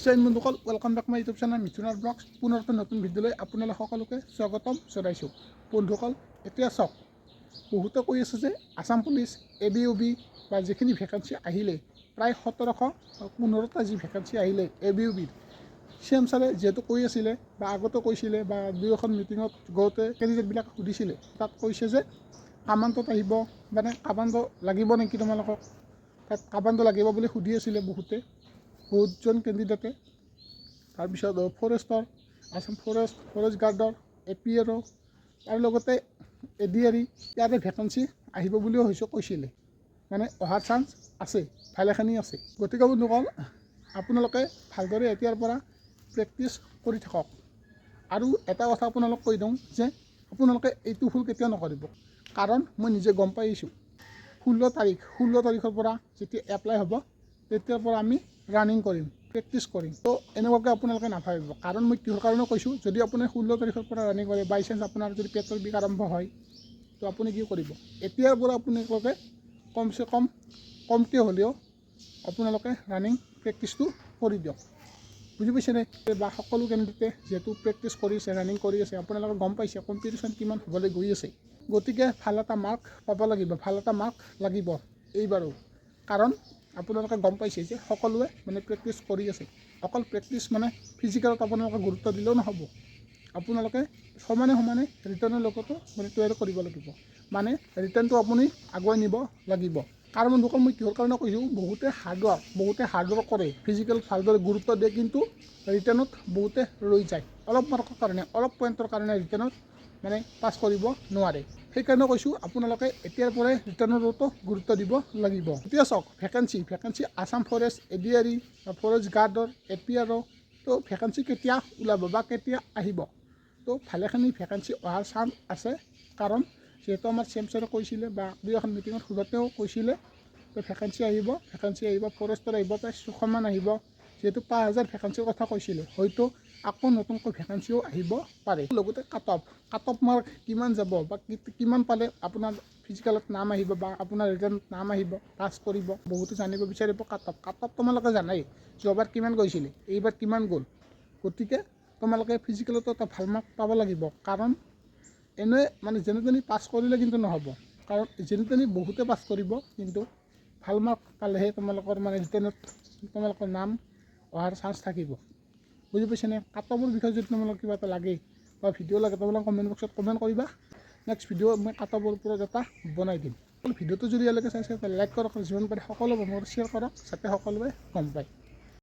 Chain বন্ধুসকল, welcome back my YouTube channel মিথুনৰ blogs. পুনৰ এটা নতুন ভিডিঅ'লৈ আপোনালোক সকলোকে স্বাগতম জনাইছোঁ। বন্ধুসকল, এতিয়া চাওক, বহুতে কৈ আছে যে আছাম পুলিচ ABUB বা যিখিনি ভেকেঞ্চি আহিলে প্ৰায় 1715টা যি ভেকেঞ্চি আহিলে ABUBৰ, CM ছাৰে যিহেতু কৈ আছিলে বা আগতে কৈছিলে বা দুই এখন মিটিঙত গওঁতে কেণ্ডিডেটবিলাক সুধিছিলে, তাত কৈছে যে কামাণ্ডত আহিব, মানে কামাণ্ড লাগিব নেকি তোমালোকক, তাত কামাণ্ড লাগিব বুলি সুধি আছিলে বহুতজন কেণ্ডিডেটে। তাৰপিছত ফৰেষ্টৰ, আছাম ফৰেষ্ট গাৰ্ডৰ, APRO আৰু লগতে ADRE ইয়াৰে ভেকেঞ্চি আহিব বুলিও কৈছিলে, মানে অহাৰ চান্স আছে, ভালেখিনি আছে। গতিকে বন্ধুসকল, আপোনালোকে ভালদৰে এতিয়াৰ পৰা প্ৰেক্টিছ কৰি থাকক। আৰু এটা কথা আপোনালোক কৈ দিওঁ যে আপোনালোকে এইটো ভুল কেতিয়াও নকৰিব, কাৰণ মই নিজে গম পাই আহিছোঁ। 16 তাৰিখৰ পৰা যেতিয়া এপ্লাই হ'ব তেতিয়াৰ পৰা আমি ৰানিং কৰিম, প্ৰেক্টিছ কৰিম। তো এনেকুৱাকৈ আপোনালোকে নাভাবিব, কাৰণ মই কিহৰ কাৰণে কৈছোঁ, যদি আপুনি 16 তাৰিখৰ পৰা ৰানিং কৰে, বাই চান্স আপোনাৰ যদি পেটৰ বিষ আৰম্ভ হয়, তো আপুনি কি কৰিব? এতিয়াৰ পৰা আপোনালোকে কমচে কমকৈ হ'লেও আপোনালোকে ৰানিং প্ৰেক্টিছটো কৰি দিয়ক। বুজি পাইছেনে? বা সকলো কেণ্ডিডেটে যিহেতু প্ৰেক্টিছ কৰিছে, ৰানিং কৰি আছে, আপোনালোকে গম পাইছে কম্পিটিশ্যন কিমান হ'বলৈ গৈ আছে। গতিকে ভাল এটা মাৰ্ক পাব লাগিব, ভাল এটা মাৰ্ক লাগিব এইবাৰো, কাৰণ আপোনালোকে গম পাইছে যে সকলোৱে মানে প্ৰেক্টিছ কৰি আছে। অকল প্ৰেক্টিছ মানে ফিজিকেলত আপোনালোকে গুৰুত্ব দিলেও নহ'ব, আপোনালোকে সমানে ৰিটাৰ্ণৰ লগতো মানে তৈয়াৰ কৰিব লাগিব, মানে ৰিটাৰ্ণটো আপুনি আগুৱাই নিব লাগিব। কাৰণ বন্ধুসকল, মই কিহৰ কাৰণে কৈছোঁ, বহুতে হাৰ্ডৱৰ্ক কৰে, ফিজিকেল ভালদৰে গুৰুত্ব দিয়ে, কিন্তু ৰিটাৰ্ণত বহুতে ৰৈ যায়, অলপ মাৰ্কৰ কাৰণে, অলপ পইণ্টৰ কাৰণে ৰিটাৰ্ণত মানে পাছ কৰিব নোৱাৰে। সেইকাৰণে কৈছোঁ আপোনালোকে এতিয়াৰ পৰাই ৰিটাৰ্ণতো গুৰুত্ব দিব লাগিব। এতিয়া চাওক, vacancy Assam forest, ADRE, forest গাৰ্ডৰ, APRO, তো ভেকেঞ্চি কেতিয়া ওলাব বা কেতিয়া আহিব? তো ভালেখিনি ভেকেঞ্চি অহাৰ চান্স আছে, কাৰণ যিহেতু আমাৰ CM ছাৰে কৈছিলে বা দুই এখন মিটিঙত সোধোতেও কৈছিলে, তো ভেকেঞ্চি আহিব, ফৰেষ্টৰ আহিব, প্ৰায় 600মান আহিব। যিহেতু 5000 ভেকেঞ্চিৰ কথা কৈছিলে, হয়তো আকৌ নতুনকৈ ভেকেঞ্চিও আহিব পাৰে। লগতে কাট অফ মাৰ্ক কিমান যাব বা কিমান পালে আপোনাৰ ফিজিকেলত নাম আহিব বা আপোনাৰ ৰিটাৰ্ণত নাম আহিব, পাছ কৰিব, বহুতে জানিব বিচাৰিব। কাট অফ তোমালোকে জানাই, যোৱাবাৰ কিমান গৈছিলে, এইবাৰ কিমান গ'ল। গতিকে তোমালোকে ফিজিকেলতো এটা ভাল মাৰ্ক পাব লাগিব, কাৰণ এনে মানে যেনে তেনে পাছ কৰিলে কিন্তু নহ'ব, কাৰণ যেনে তেনে বহুতে পাছ কৰিব, কিন্তু ভাল মাৰ্ক পালেহে তোমালোকৰ মানে ৰিটাৰ্ণত তোমালোকৰ নাম অহাৰ চান্স থাকিব। বুজি পাইছেনে? কাট অফৰ বিষয়ে যদি তোমালোক কিবা এটা লাগে বা ভিডিঅ' লাগে, তোমালোকে কমেণ্ট বক্সত কমেণ্ট কৰিবা। নেক্সট ভিডিঅ' মই কাট অফৰ ওপৰত এটা বনাই দিম। ভিডিঅ'টো যদি ইয়ালৈকে চাইছে লাইক কৰক, যিমান পাৰে সকলো বন্ধুক শ্বেয়াৰ কৰক, যাতে সকলোৱে গম পায়।